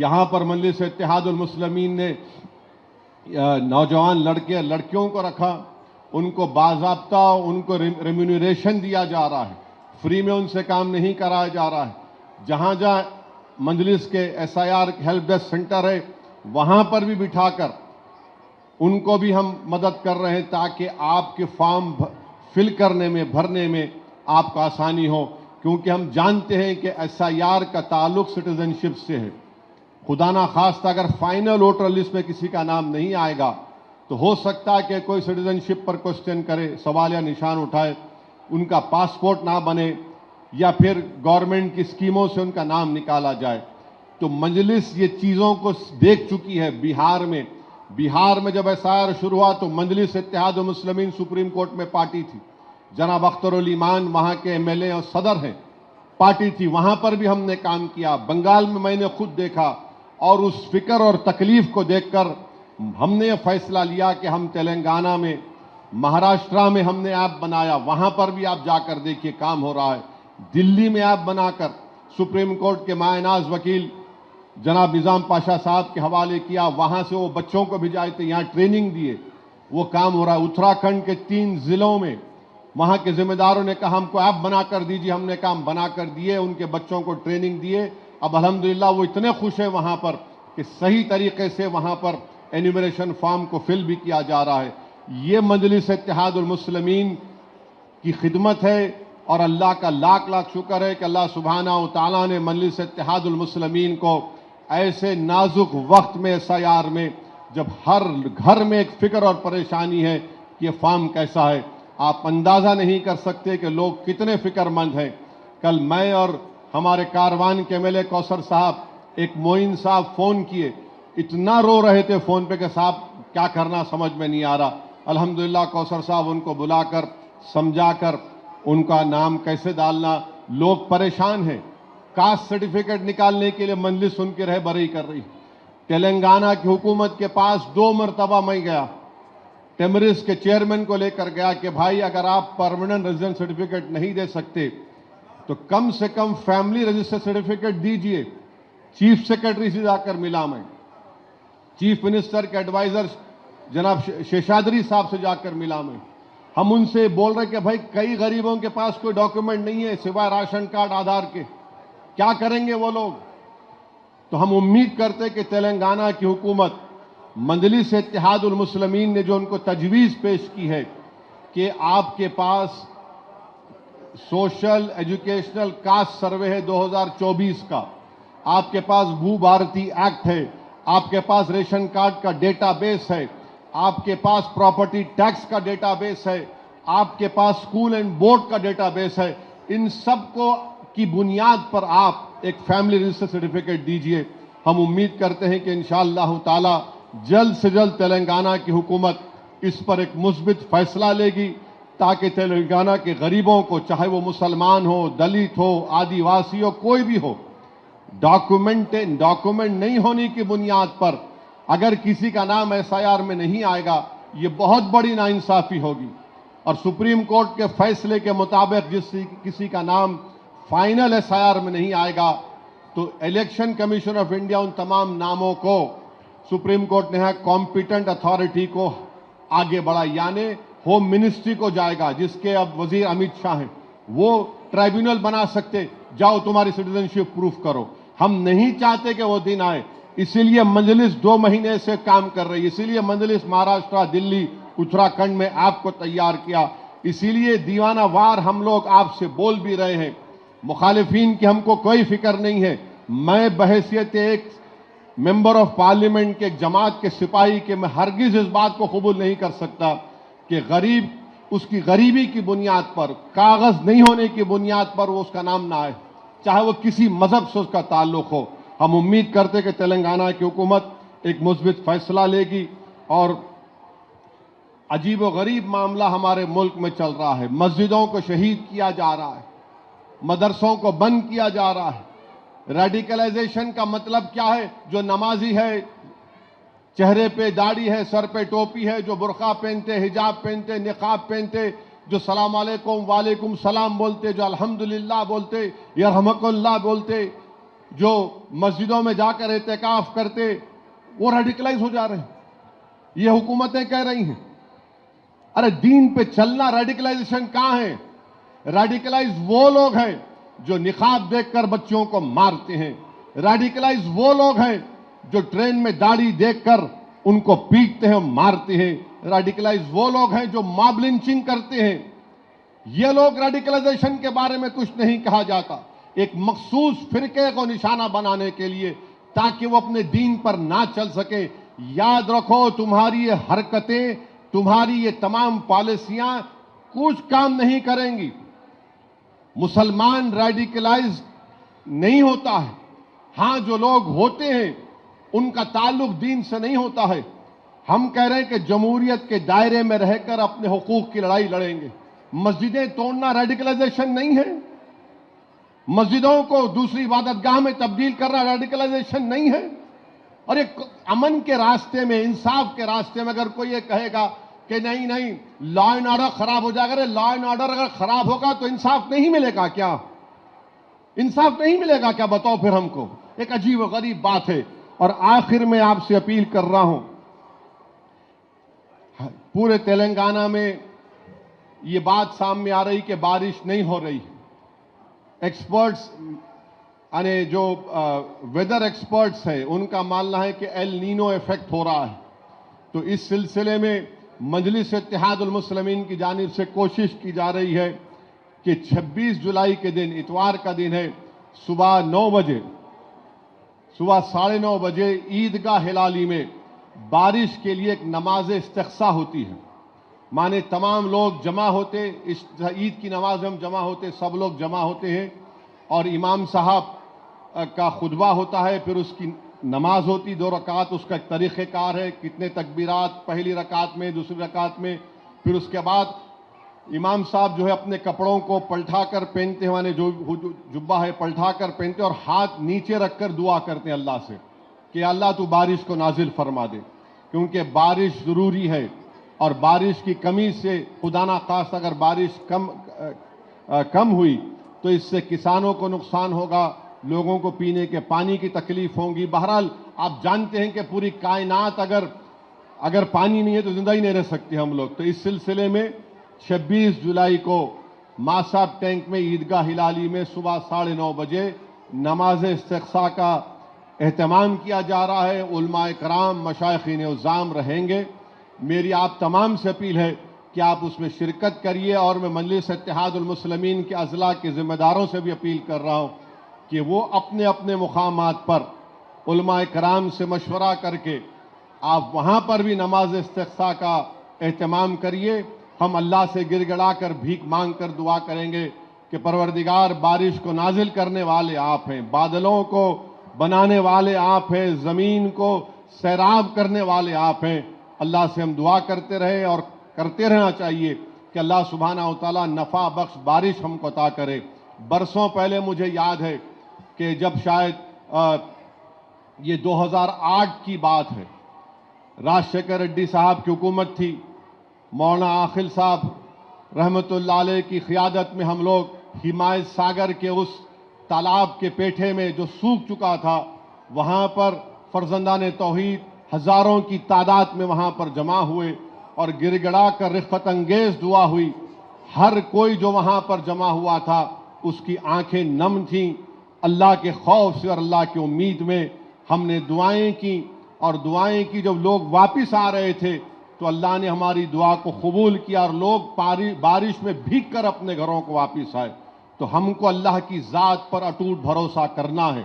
یہاں پر مجلس اتحاد المسلمین نے نوجوان لڑکے لڑکیوں کو رکھا، ان کو باضابطہ ان کو ریمونریشن دیا جا رہا ہے، فری میں ان سے کام نہیں کرایا جا رہا ہے۔ جہاں جہاں مجلس کے SIR ہیلپ ڈیسک سینٹر ہے وہاں پر بھی بٹھا کر ان کو بھی ہم مدد کر رہے ہیں تاکہ آپ کے فارم فل کرنے میں بھرنے میں آپ کو آسانی ہو، کیونکہ ہم جانتے ہیں کہ SIR کا تعلق سٹیزن شپ سے ہے۔ خدا نہ خواستہ اگر فائنل ووٹر لسٹ میں کسی کا نام نہیں آئے گا تو ہو سکتا ہے کہ کوئی سٹیزن شپ پر کوسچن کرے، سوال یا نشان اٹھائے، ان کا پاسپورٹ نہ بنے یا پھر گورنمنٹ کی اسکیموں سے ان کا نام نکالا جائے۔ تو مجلس یہ چیزوں کو دیکھ چکی ہے۔ بہار میں جب SIR شروع ہوا تو مجلس اتحاد المسلمین سپریم کورٹ میں پارٹی تھی، جناب اختر علی مان وہاں کے MLA اور صدر ہیں، پارٹی تھی، وہاں پر بھی ہم نے کام کیا۔ بنگال میں نے خود دیکھا، اور اس فکر اور تکلیف کو دیکھ کر ہم نے یہ فیصلہ لیا کہ ہم تلنگانہ میں، مہاراشٹرا میں ہم نے ایپ بنایا، وہاں پر بھی آپ جا کر دیکھیے کام ہو رہا ہے۔ دلی میں ایپ بنا کر سپریم کورٹ کے مایہ ناز وکیل جناب نظام پاشا صاحب کے حوالے کیا، وہاں سے وہ بچوں کو بھیجائے تھے، یہاں ٹریننگ دیے، وہ کام ہو رہا ہے۔ اتراکھنڈ کے 3 ضلعوں میں وہاں کے ذمہ داروں نے کہا ہم کو ایپ بنا کر دیجیے، ہم نے کام بنا کر دیے، ان کے بچوں کو ٹریننگ دیے۔ اب الحمدللہ وہ اتنے خوش ہیں وہاں پر کہ صحیح طریقے سے وہاں پر انیمریشن فارم کو فل بھی کیا جا رہا ہے۔ یہ مجلس اتحاد المسلمین کی خدمت ہے، اور اللہ کا لاکھ لاکھ شکر ہے کہ اللہ سبحانہ و تعالیٰ نے مجلس اتحاد المسلمین کو ایسے نازک وقت میں SIR میں، جب ہر گھر میں ایک فکر اور پریشانی ہے کہ یہ فارم کیسا ہے، آپ اندازہ نہیں کر سکتے کہ لوگ کتنے فکر مند ہیں۔ کل میں اور ہمارے کاروان کے MLA کوثر صاحب، ایک معین صاحب فون کیے، اتنا رو رہے تھے فون پہ کہ صاحب کیا کرنا سمجھ میں نہیں آ رہا۔ الحمدللہ کوثر صاحب ان کو بلا کر سمجھا کر ان کا نام کیسے ڈالنا، لوگ پریشان ہیں۔ کاسٹ سرٹیفکیٹ نکالنے کے لیے مجلس ان کی رہبری کر رہی۔ تلنگانہ کی حکومت کے پاس 2 مرتبہ میں گیا، ٹیمرس کے چیئرمین کو لے کر گیا کہ بھائی اگر آپ پرماننٹ ریزیڈنٹ سرٹیفکیٹ نہیں دے سکتے تو کم سے کم فیملی رجسٹر سرٹیفکیٹ دیجئے۔ چیف سیکرٹری سے جا کر ملا میں، چیف منسٹر کے ایڈوائزر جناب شیشادری صاحب سے جا کر ملا میں۔ ہم ان سے بول رہے کہ بھائی کئی غریبوں کے پاس کوئی ڈاکیومنٹ نہیں ہے سوائے راشن کارڈ آدھار کے، کیا کریں گے وہ لوگ؟ تو ہم امید کرتے کہ تلنگانہ کی حکومت، مجلس اتحاد المسلمین نے جو ان کو تجویز پیش کی ہے کہ آپ کے پاس سوشل ایجوکیشنل کاسٹ سروے ہے 2024 کا، آپ کے پاس بھو بھارتی ایکٹ ہے، آپ کے پاس ریشن کارڈ کا ڈیٹا بیس ہے، آپ کے پاس پراپرٹی ٹیکس کا ڈیٹا بیس ہے، آپ کے پاس اسکول اینڈ بورڈ کا ڈیٹا بیس ہے، ان سب کو کی بنیاد پر آپ ایک فیملی رجسٹر سرٹیفکیٹ دیجئے۔ ہم امید کرتے ہیں کہ انشاءاللہ تعالی جلد سے جلد تلنگانہ کی حکومت اس پر ایک مثبت فیصلہ لے گی تاکہ تلنگانہ کے غریبوں کو، چاہے وہ مسلمان ہو، دلت ہو، آدی واسی ہو، کوئی بھی ہو، ڈاکومنٹ نہیں ہونے کی بنیاد پر اگر کسی کا نام SIR میں نہیں آئے گا، یہ بہت بڑی ناانصافی ہوگی۔ اور سپریم کورٹ کے فیصلے کے مطابق کسی کا نام فائنل SIR میں نہیں آئے گا تو الیکشن کمیشن آف انڈیا ان تمام ناموں کو سپریم کورٹ نے کمپیٹنٹ اتھارٹی کو آگے بڑھا، یعنی ہوم منسٹری کو جائے گا، جس کے اب وزیر امت شاہ ہیں، وہ ٹرائیبونل بنا سکتے، جاؤ تمہاری سٹیزن شپ پروف کرو۔ ہم نہیں چاہتے کہ وہ دن آئے، اسی لیے مجلس 2 مہینے سے کام کر رہی ہے، اسی لیے مجلس مہاراشٹرا، دلی، اتراکھنڈ میں آپ کو تیار کیا، اسی لیے دیوانہ وار ہم لوگ آپ سے بول بھی رہے ہیں۔ مخالفین کی ہم کو کوئی فکر نہیں ہے۔ میں بحیثیت ایک ممبر آف پارلیمنٹ کے ایک جماعت کے سپاہی کے میں ہرگز اس بات کو قبول نہیں کر سکتا کہ غریب اس کی غریبی کی بنیاد پر، کاغذ نہیں ہونے کی بنیاد پر وہ اس کا نام نہ آئے، چاہے وہ کسی مذہب سے اس کا تعلق ہو۔ ہم امید کرتے کہ تلنگانہ کی حکومت ایک مثبت فیصلہ لے گی۔ اور عجیب و غریب معاملہ ہمارے ملک میں چل رہا ہے، مسجدوں کو شہید کیا جا رہا ہے، مدرسوں کو بند کیا جا رہا ہے۔ ریڈیکلائزیشن کا مطلب کیا ہے؟ جو نمازی ہے، چہرے پہ داڑھی ہے، سر پہ ٹوپی ہے، جو برقع پہنتے، حجاب پہنتے، نقاب پہنتے، جو سلام علیکم وعلیکم سلام بولتے، جو الحمدللہ بولتے، یرحمک اللہ بولتے، جو مسجدوں میں جا کر اعتکاف کرتے وہ ریڈیکلائز ہو جا رہے ہیں. یہ حکومتیں کہہ رہی ہیں. ارے دین پہ چلنا ریڈیکلائزیشن کہاں ہے؟ ریڈیکلائز وہ لوگ ہیں جو نقاب دیکھ کر بچوں کو مارتے ہیں. ریڈیکلائز وہ لوگ ہیں جو ٹرین میں داڑھی دیکھ کر ان کو پیٹتے ہیں مارتے ہیں. ریڈیکلائز وہ لوگ ہیں جو ماب لنچنگ کرتے ہیں. یہ لوگ ریڈیکلائزیشن کے بارے میں کچھ نہیں کہا جاتا. ایک مخصوص فرقے کو نشانہ بنانے کے لیے تاکہ وہ اپنے دین پر نہ چل سکے. یاد رکھو تمہاری یہ حرکتیں، تمہاری یہ تمام پالیسیاں کچھ کام نہیں کریں گی. مسلمان ریڈیکلائز نہیں ہوتا ہے. ہاں جو لوگ ہوتے ہیں ان کا تعلق دین سے نہیں ہوتا ہے. ہم کہہ رہے ہیں کہ جمہوریت کے دائرے میں رہ کر اپنے حقوق کی لڑائی لڑیں گے. مسجدیں توڑنا ریڈیکلائزیشن نہیں ہے. مسجدوں کو دوسری عبادت گاہ میں تبدیل کرنا ریڈیکلائزیشن نہیں ہے. اور ایک امن کے راستے میں، انصاف کے راستے میں اگر کوئی یہ کہے گا کہ نہیں نہیں لا اینڈ آرڈر خراب ہو جائے گا، لا اینڈ آرڈر اگر خراب ہوگا تو انصاف نہیں ملے گا کیا؟ انصاف نہیں ملے گا کیا؟ بتاؤ پھر ہم کو. ایک عجیب و غریب بات ہے. اور آخر میں آپ سے اپیل کر رہا ہوں، پورے تلنگانہ میں یہ بات سامنے آ رہی کہ بارش نہیں ہو رہی. ایکسپرٹس یعنی جو ویدر ایکسپرٹس ہیں ان کا ماننا ہے کہ ایل نینو ایفیکٹ ہو رہا ہے. تو اس سلسلے میں مجلس اتحاد المسلمین کی جانب سے کوشش کی جا رہی ہے کہ 26 جولائی کے دن، اتوار کا دن ہے، صبح 9 بجے، صبح 9:30 بجے عیدگاہ ہلالی میں بارش کے لیے ایک نماز استسقاء ہوتی ہے. مانے تمام لوگ جمع ہوتے، اس عید کی نماز میں ہم جمع ہوتے، سب لوگ جمع ہوتے ہیں اور امام صاحب کا خطبہ ہوتا ہے. پھر اس کی نماز ہوتی 2 رکعت. اس کا ایک طریقہ کار ہے، کتنے تکبیرات پہلی رکعت میں، دوسری رکعت میں. پھر اس کے بعد امام صاحب جو ہے اپنے کپڑوں کو پلٹا کر پہنتے ہیں، مانے جو جبہ ہے پلٹا کر پہنتے ہیں اور ہاتھ نیچے رکھ کر دعا کرتے ہیں اللہ سے کہ اللہ تو بارش کو نازل فرما دے. کیونکہ بارش ضروری ہے اور بارش کی کمی سے خدا نخواستہ اگر بارش کم ہوئی تو اس سے کسانوں کو نقصان ہوگا، لوگوں کو پینے کے پانی کی تکلیف ہوگی. بہرحال آپ جانتے ہیں کہ پوری کائنات اگر پانی نہیں ہے تو زندہ ہی نہیں رہ سکتے ہم لوگ. تو اس سلسلے میں 26 جولائی کو ماساب ٹینک میں عیدگاہ ہلالی میں صبح 9:30 بجے نماز استسقاء کا اہتمام کیا جا رہا ہے. علماء کرام، مشائخین عظام رہیں گے. میری آپ تمام سے اپیل ہے کہ آپ اس میں شرکت کریے. اور میں مجلس اتحاد المسلمین کے اضلاع کے ذمہ داروں سے بھی اپیل کر رہا ہوں کہ وہ اپنے اپنے مقامات پر علماء کرام سے مشورہ کر کے آپ وہاں پر بھی نماز استسقاء کا اہتمام کریے. ہم اللہ سے گر گڑا کر بھیک مانگ کر دعا کریں گے کہ پروردگار بارش کو نازل کرنے والے آپ ہیں، بادلوں کو بنانے والے آپ ہیں، زمین کو سیراب کرنے والے آپ ہیں. اللہ سے ہم دعا کرتے رہے اور کرتے رہنا چاہیے کہ اللہ سبحانہ و تعالیٰ نفع بخش بارش ہم کو عطا کرے. برسوں پہلے مجھے یاد ہے کہ جب شاید یہ 2008 کی بات ہے، راجشیکھر ریڈی صاحب کی حکومت تھی. مولانا عاقل صاحب رحمت اللہ علیہ کی قیادت میں ہم لوگ ہمایت ساگر کے اس تالاب کے پیٹھے میں جو سوکھ چکا تھا وہاں پر فرزندان توحید ہزاروں کی تعداد میں وہاں پر جمع ہوئے اور گر گڑا کر رفقت انگیز دعا ہوئی. ہر کوئی جو وہاں پر جمع ہوا تھا اس کی آنکھیں نم تھیں. اللہ کے خوف سے اور اللہ کی امید میں ہم نے دعائیں کی اور دعائیں کی. جب لوگ واپس آ رہے تھے تو اللہ نے ہماری دعا کو قبول کیا اور لوگ بارش میں بھیگ کر اپنے گھروں کو واپس آئے. تو ہم کو اللہ کی ذات پر اٹوٹ بھروسہ کرنا ہے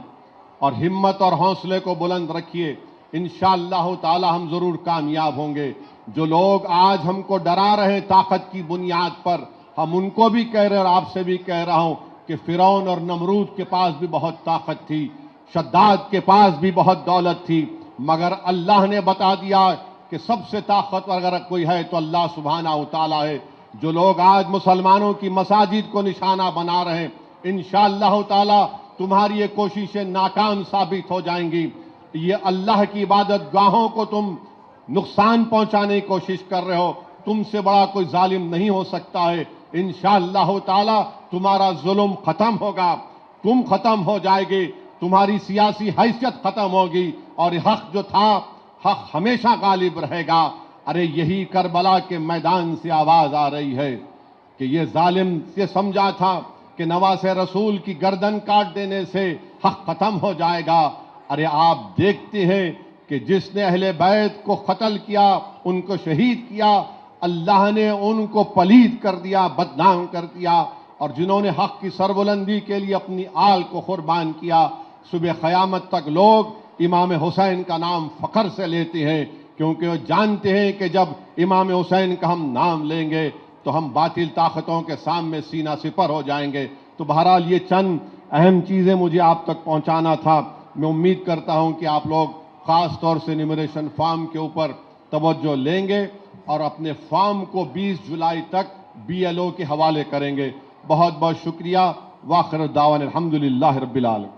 اور ہمت اور حوصلے کو بلند رکھیے. انشاءاللہ تعالی ہم ضرور کامیاب ہوں گے. جو لوگ آج ہم کو ڈرا رہے ہیں طاقت کی بنیاد پر، ہم ان کو بھی کہہ رہے ہیں اور آپ سے بھی کہہ رہا ہوں کہ فرعون اور نمرود کے پاس بھی بہت طاقت تھی، شداد کے پاس بھی بہت دولت تھی، مگر اللہ نے بتا دیا کہ سب سے طاقتور اگر کوئی ہے تو اللہ سبحانہ و تعالیٰ ہے. جو لوگ آج مسلمانوں کی مساجد کو نشانہ بنا رہے ہیں، انشاءاللہ تعالیٰ تمہاری یہ کوششیں ناکام ثابت ہو جائیں گی. یہ اللہ کی عبادت گاہوں کو تم نقصان پہنچانے کی کوشش کر رہے ہو. تم سے بڑا کوئی ظالم نہیں ہو سکتا ہے. انشاءاللہ تعالیٰ تمہارا ظلم ختم ہوگا، تم ختم ہو جائے گے تمہاری سیاسی حیثیت ختم ہوگی اور حق جو تھا حق ہمیشہ غالب رہے گا۔ ارے یہی کربلا کے میدان سے آواز آ رہی ہے کہ یہ ظالم یہ سمجھا تھا کہ نواز رسول کی گردن کاٹ دینے سے حق ختم ہو جائے گا۔ ارے آپ دیکھتے ہیں کہ جس نے اہل بیت کو قتل کیا، ان کو شہید کیا، اللہ نے ان کو پلید کر دیا، بدنام کر دیا، اور جنہوں نے حق کی سربلندی کے لیے اپنی آل کو قربان کیا، صبح قیامت تک لوگ امام حسین کا نام فخر سے لیتے ہیں، کیونکہ وہ جانتے ہیں کہ جب امام حسین کا ہم نام لیں گے تو ہم باطل طاقتوں کے سامنے سینہ سپر ہو جائیں گے۔ تو بہرحال یہ چند اہم چیزیں مجھے آپ تک پہنچانا تھا۔ میں امید کرتا ہوں کہ آپ لوگ خاص طور سے انیمریشن فارم کے اوپر توجہ لیں گے اور اپنے فارم کو 20 جولائی تک BLO کے حوالے کریں گے۔ بہت بہت شکریہ۔ وآخر دعوانا الحمدللہ رب العالمین۔